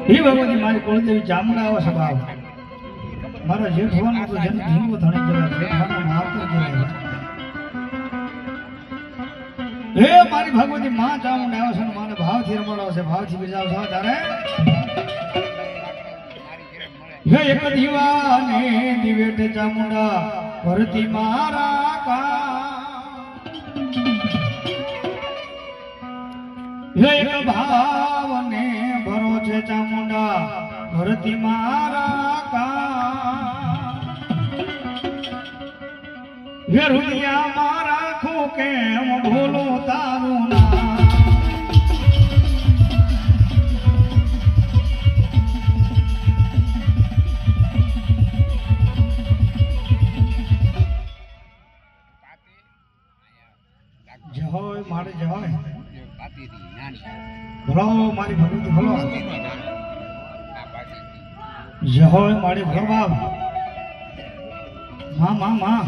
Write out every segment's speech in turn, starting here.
હે ભગવતી મારી કુળદેવી ચામુંડા આવો સ્વભાવ મારો જેઠવાનો તો જન ધીંગો ધણી કહેવાય જેઠવાનો માવતર કહેવાય હે મારી ભગવતી માં ચામુંડા આવો છે માને ભાવથી રમાડો છે ભાવથી બીજાવ છો તારે હે એક દીવાને દિવેટ ચામુંડા ભરતી મારા કા હે એક ભાવને ભરો છે ચામુંડા ભરતી મારા કા હે રૂપિયા મારા ખો કેમ ભૂલો તારું ના જય મારે જય ભલો મારી ભગવતી ભલો જય મારી ભલો બાપ માં માં માં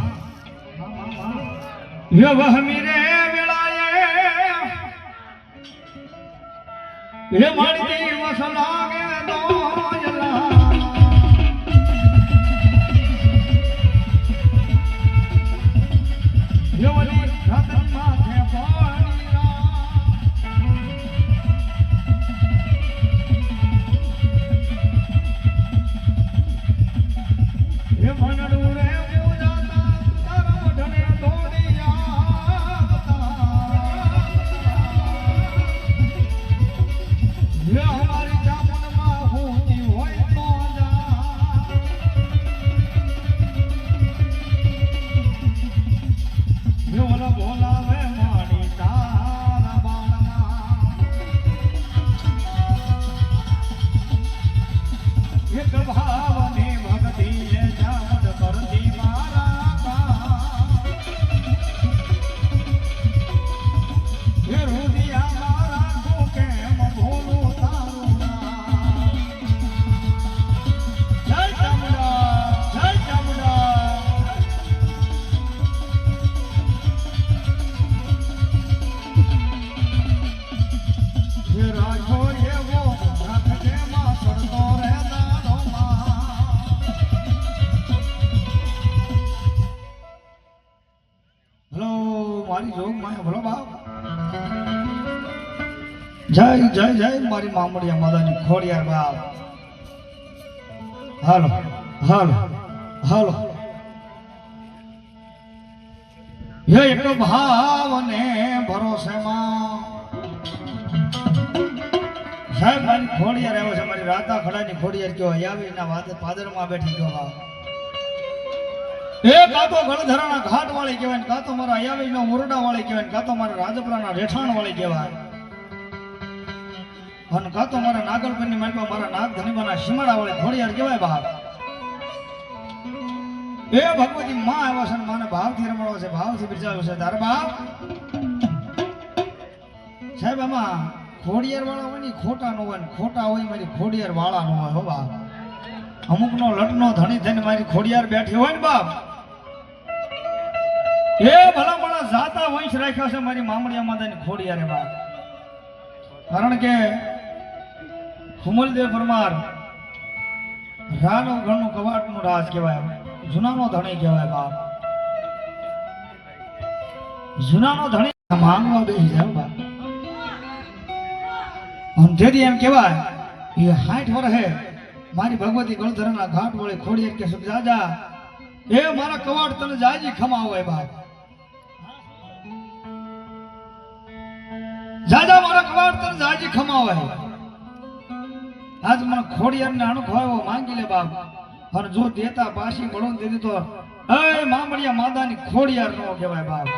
ય વહમી રે વેળાએ હે મારી દિવસ લાગે દોયલા ય વલી રાતન માથે જય જય જય મારી મામડિયા માદાની ખોડિયાર બાપ હાલો હાલો હાલો હે એક ભાવને ભરોસેમાં સાહેબ મારી ખોડિયાર આવ્યો છે મારી રાતા ખડાની ખોડિયાર કયો આવી ના વાત પાદરમાં બેઠી ગયો બાપ એ કાતો ગળધરાના ઘાટ વાળી કહેવાય કાતો મારા આયાવી નો મોરડા વાળી કહેવાય કાતો મારા રાજપરાના રેઠાણ વાળી કહેવાય અને કાતો મારા નાગલપણની માલમાં મારા નાગ ધનીબાના શિમાડા વાળી ખોડિયાર કહેવાય બાપ એ ભગવતી માં આવ્યો છે માને ભાવથી રમાડો છે ભાવથી બિરજાવ્યો છે તારે બાપ સાહેબ આમાં ખોડિયાર વાળા હોય ને ખોટા નો હોય ખોટા હોય મારી ખોડિયાર વાળા નો હોય હો બાપ અમુક નો લટનો ધણી થઈને મારી ખોડિયાર બેઠી હોય ને બાપ એ ભલા ભલા જાતા વંશ રાખ્યો છે મારી મામડિયા માતાની ખોડિયારે બાપ કારણ કે હુમલદેવ પરમાર રાનો ઘરનું કવાટનું રાજ કહેવાય જૂનાનો ધણી કહેવાય બાપ જૂનાનો ધણી માંગવા બેસી જાય બાપ અંધેરી એમ કહેવાય એ 60 વર્ષે મારી ભગવતી ગળધરાના ઘાટ વડે ખોડિયાર કે સબ જાજા એ મારા કવાટ તને જાજી ખમાવે બાપ જાજા મારા કવાટ તને જાજી ખમાવે આજ મને ખોડિયારને અણખો આવ્યો માંગી લે બાપ અને જો દેતા પાછી મળો દીધી તો એ મામડિયા માદાની ખોડિયાર નો કહેવાય બાપ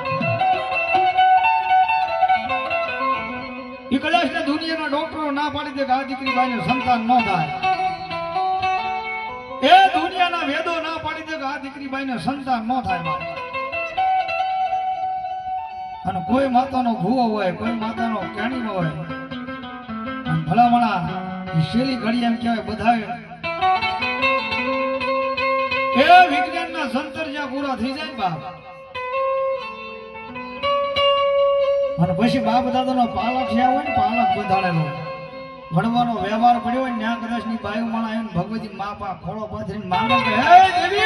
એ કદાચ ને દુનિયાના ડોક્ટરો ના પાડી દે કે આ દીકરી બાઈને સંતાન ન થાય એ દુનિયાના વેદો ના પાડી દે કે આ દીકરી બાઈને સંતાન ન થાય બાપ અને કોઈ માતાનો ભૂવો હોય કોઈ માતાનો કેણીનો હોય ભલામણા શેલી ઘડી એમ કહેવાય બધા એ વિજ્ઞાનના સંતર જ્યાં પૂરા થઈ જાય બાપ અને પછી બાપ દાદાનો પાલક જ્યાં હોય ને પાલક બંધાણેલો ભણવાનો વ્યવહાર પડ્યો હોય ત્યાં કદાચ ની બાયુ માણા આવીને ભગવતી મા પા ખોળો પાથરીને માંગે કે હે દેવી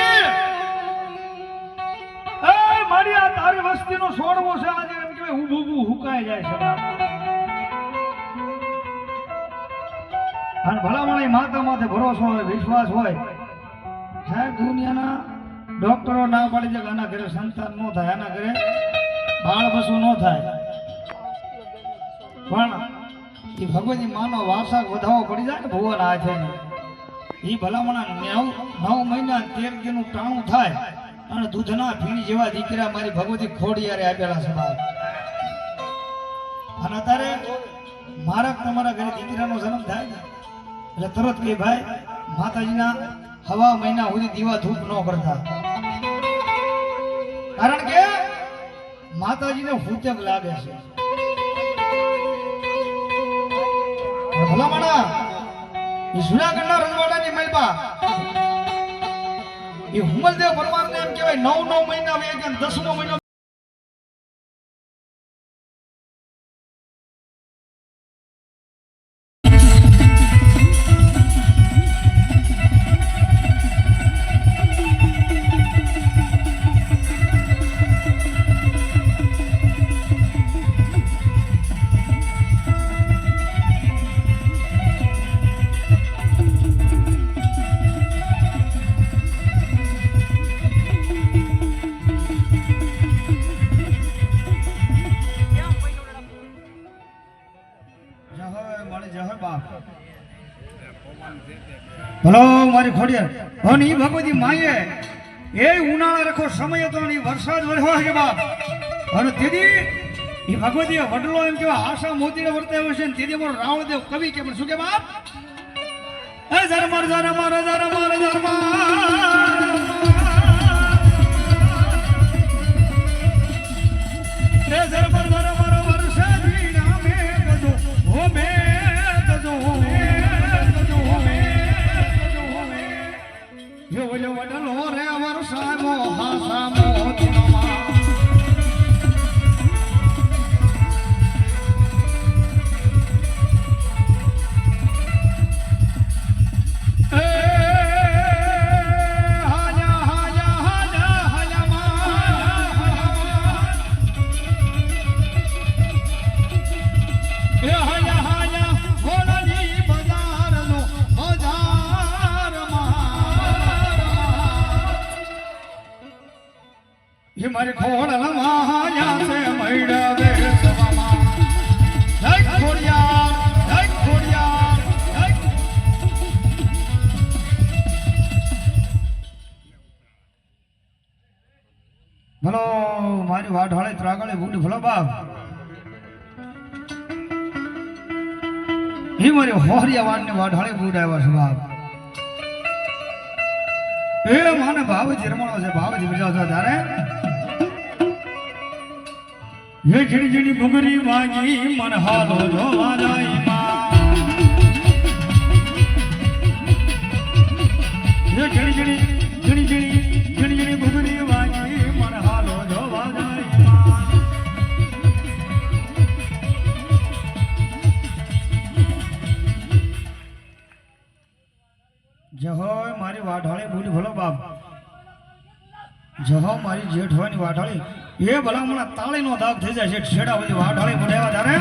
એ મારી આ તારી વસ્તીનો છોડવો છે આજે એમ કે ઊભું ઊભું હુકાઈ જાય છે અને ભલામણી માતા માથે ભરોસો હોય વિશ્વાસ હોય સાહેબ દુનિયાના ડોક્ટરો ના પાડી દે કે આના ઘરે સંતાન ન થાય આના ઘરે બાળ બસું ન થાય પણ એ ભગવતી માનો વારસા વધાવો પડી જાય ને ભુવન હાથે એ ભલામણા 9 મહિના 13 દિનનું ટાણું થાય અને દૂધના ભીણ જેવા દીકરા મારી ભગવતી ખોડિયારે આપેલા છે બાપ અને અત્યારે મારા તમારા ઘરે દીકરાનો જન્મ થાય ને એટલે તરત કે ભાઈ માતાજીના હવા મહિના સુધી દીવા ધૂપ ન કરતા કારણ કે માતાજીને ફૂટક લાગે છે ભલામણા એ જુનાગઢના રજવાડાની મલબા એ હુમલદેવ પરમારને એમ કહેવાય 9 મહિના વે કે 10મો મહિનો ભલો મારી ખોડિયાર અને ઈ ભગવતી માયે એ ઉનાળા રખો સમય હતો ને વરસાદ વરસ્યો છે બાપ અને તેથી ઈ ભગવતી વડલો એમ કેવા આશા મોતીને વર્તાયો છે ને તેથી મારો રાવણદેવ કવિ કે પણ શું કે બાપ એ ઝરમર ઝરમર ઝરમર ઝરમર એ ઝરમર ઝરમર વરસાદી નામે ગજો હો મે ગજો yo વડલો રે વરસામો હાસામો દિનમાં એ હાજા હાજા હાજા હાજા એ હાજા હાજા ભોળાજી બજારનો ये मारे खोड़ लमाया से मैडा वे सवामा जय खोड़ियार जय भलो मारी वाढाळे त्रागळे बूट भलो बाप ही मारी होरिया वाड ने वाढाळे बूट आवा છે બાપ એ માને ભાવજી રમણો છે ભાવજી બજાવતા તારે ये झिड़ी झिड़ी बुगरी वागी मन हालो जोवा जाई मां ये झिड़ी झिड़ी बुगरी वागी मन हालो जोवा जाई मां जहो मारी वाढाळे बूढ़ भलो बाप जहो मारी जेठવાની વાઢાળી એ ભલામણા તાળીનો દાગ થઈ જાય છે છેડા બધી વાઢાળી પડ્યા તારે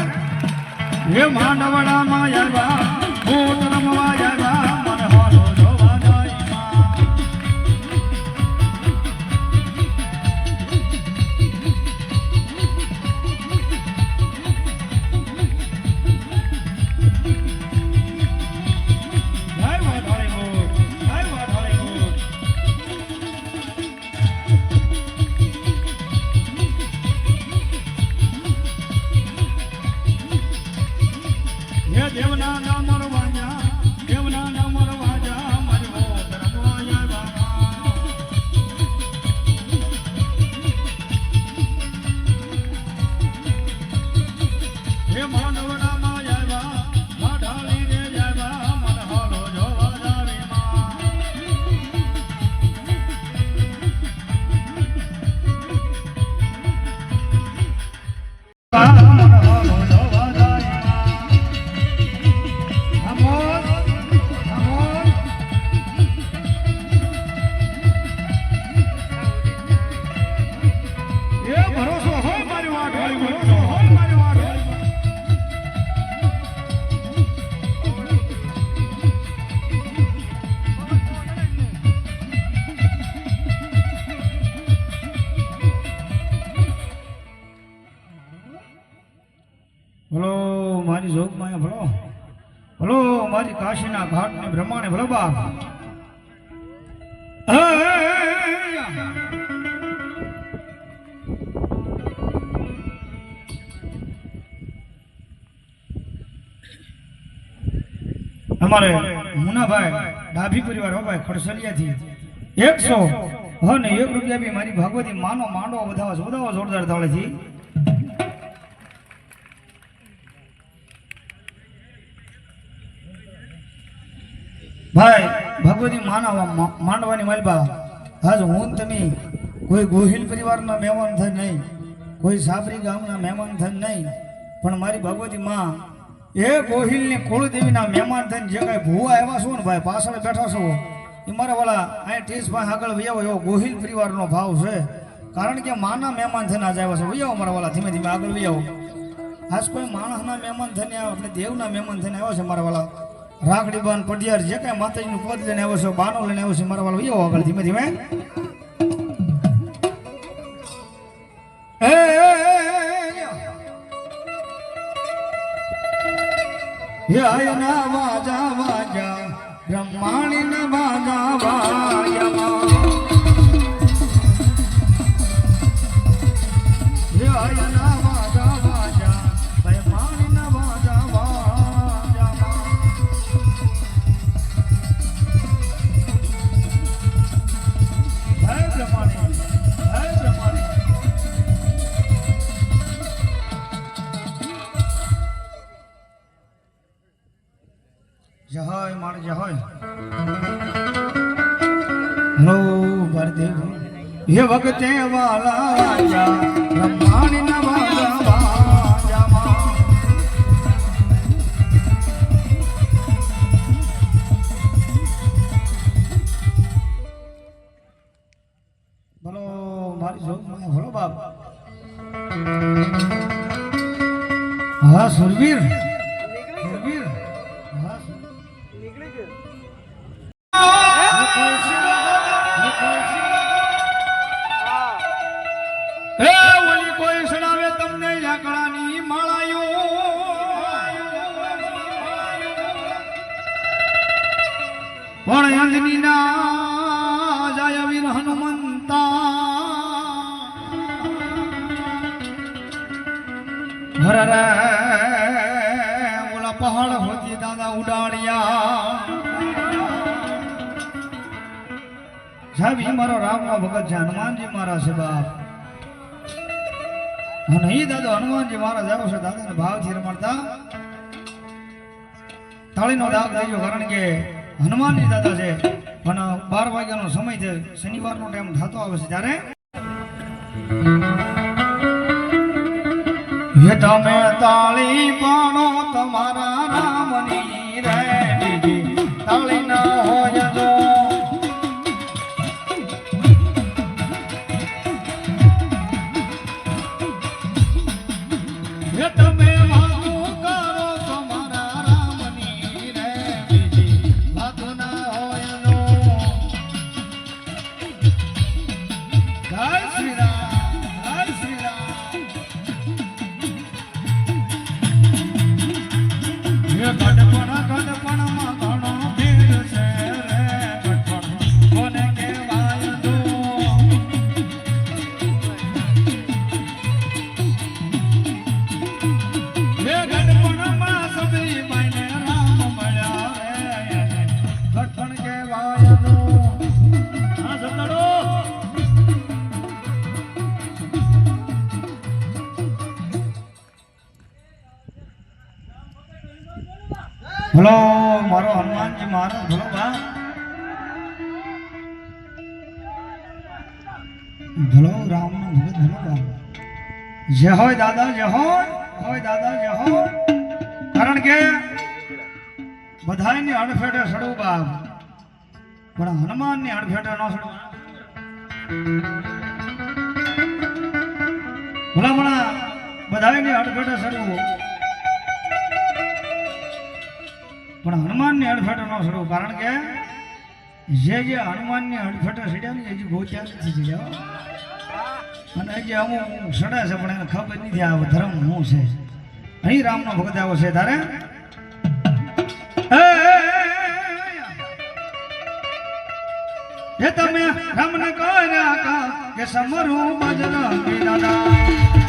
એ માંડવડામાં આવ્યા ભૂત રમવા આવ્યા મન હાલો જોવા જાય દેવના નામ વાજા દેવના નામ વાજા મારી મોત રમવાયા બાબા હે માનવના માયા માઢાળી રે જાવા મન હાલો જોવા જાવે માં ભલો મારી જોગ માં ભલો ભલો મારી કાશીના ઘાટ ને બ્રહ્માને ભલો બાપ અમારે મુનાભાઈ ડાભી પરિવાર હો ભાઈ ખડસલિયા થી 100 અને 1 રૂપિયા બી મારી ભગવતી માનો માંડો વધાવા જોરદાર થાળે થી ભાઈ ભગવતી માંડવાની માલબા આજ હું તમે કોઈ ગોહિલ પરિવારના મહેમાન થઈ નહીં કોઈ સાબરી ગામના મહેમાન થઈ નહીં પણ મારી ભગવતી માં એ ગોહિલની કુળદેવીના મહેમાન થઈને જે કાંઈ ભૂવા આવ્યા છો ને ભાઈ પાછળ બેઠા છો એ મારા વાળા અહીંયા ટેસમાં આગળ વૈયાવો એવો ગોહિલ પરિવારનો ભાવ છે કારણ કે માના મહેમાન થઈને આજ આવ્યા છે વૈયાવો મારા વાળા ધીમે ધીમે આગળ વૈયાવો આજ કોઈ માણસના મહેમાન થઈને આપણે દેવના મહેમાન થઈને આવ્યા છે મારા વાળા રાખડી બાન પડિયાર જે કાંઈ માતાજીનું પદ લઈને આવ્યો છે બાનો લઈને આવ્યો છે મારા વાળા વૈયાવો આગળ ધીમે ધીમે યના વાજા વાજા બ્રહ્માણી ન વાજા વાયા યના વાજા વાજા બ્રહ્માણી ન વાજા વાયા હે બ્રહ્માણી હે બ્રહ્માણી જય માર જય નો ભરદેવ હે ભગતે વાલા રાજા બ્રહ્માણી ના વાજા વાજા બોલો મારી જોગ માં બોલો બાપ હા સુરવીર સુરવીર હા કોઈ સડાવે તમને યાકડાની માળાયો પણ અંજની ના જાય વીર હનુમંતા હરે ઓલા પહાડ હોતી દાદા ઉડાડ્યા સાહેબ મારો રામનો ભગત છે હનુમાનજી મારા છે બાપ અને એ દાદો હનુમાનજી મહારાજ આવ્યો છે દાદાને ભાવથી રમાડતા તાળીનો દાગ દેજો કારણ કે હનુમાનજી દાદા છે પણ 12 વાગ્યાનો સમય છે શનિવારનો ટાઈમ થતો આવે છે ત્યારે હે તમે તાળી પાણો તમારા રામની રે બીજી તાળી ના હોય જો તમે વાતો કરો તમારા રામની રે બીજી વાતો ના હોય નો જય શ્રી રામ જય શ્રી રામ હે ગઢપણ ભલો મારો હનુમાનજી મારો ભલો બા ભલો રામનો ભગત ભલો બા જય હોય દાદા જય હોય દાદા જય હોય કારણ કે બધાની અડફેટે સડવું બાપ પણ હનુમાનની અડફેટે ન સડવું ભલા ભલા બધાની અડફેટે સડવું પણ હનુમાનની અડફેટે ન સડવું કારણ કે જે હનુમાનની અડફેટે સડ્યા ને હજી ગોત્યા નથી સડ્યા અને હજી અમુક સડે છે પણ એને ખબર નથી આ ધર્મ શું છે અહીં રામનો ભગત આવ્યો છે તારે એ તમે રામને કહ્યા કે સમરું બજરંગી દાદા